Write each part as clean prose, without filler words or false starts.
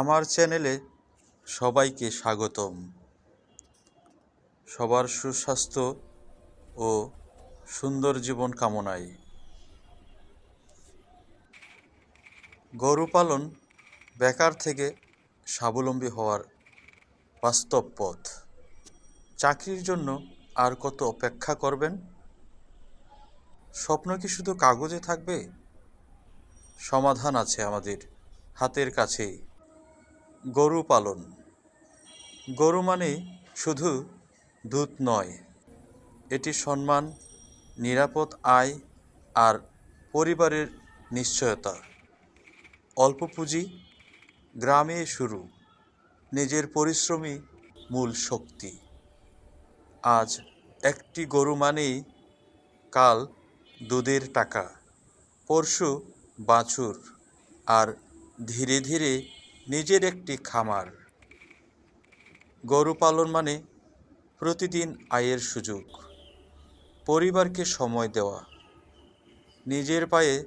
আমার চ্যানেলে সবাইকে স্বাগতম। সবার সুস্বাস্থ্য ও সুন্দর জীবন কামনায়। গরু পালন বেকার থেকে স্বাবলম্বী হওয়ার বাস্তব পথ। চাকরির জন্য আর কত অপেক্ষা করবেন? স্বপ্ন কি শুধু কাগজে থাকবে? সমাধান আছে আমাদের হাতের কাছেই। গরু পালন। গরু মানে শুধু দুধ নয়, এটি সম্মান, নিরাপদ আয় আর পরিবারের নিশ্চয়তা। অল্প পুঁজি, গ্রামে শুরু, নিজের পরিশ্রমই মূল শক্তি। আজ একটি গরু মানেই কাল দুধের টাকা, পরশু বাছুর, আর ধীরে ধীরে নিজের একটি খামার। গরু পালন মানে প্রতিদিন আয়ের সুযোগ, পরিবারকে সময় দেওয়া, নিজের পায়ে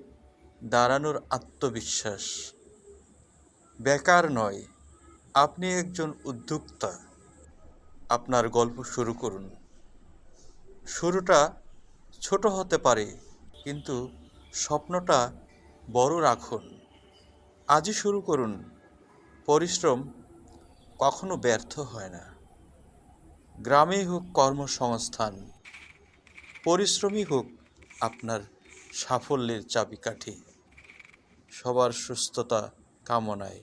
দাঁড়ানোর আত্মবিশ্বাস। বেকার নয়, আপনি একজন উদ্যোক্তা। আপনার গল্প শুরু করুন। শুরুটা ছোট হতে পারে, কিন্তু স্বপ্নটা বড় রাখুন। আজই শুরু করুন। পরিশ্রম কখনো ব্যর্থ হয় না। গ্রামেই হোক কর্মসংস্থান, পরিশ্রমই হোক আপনার সাফল্যের চাবিকাঠি। সবার সুস্থতা কামনায়।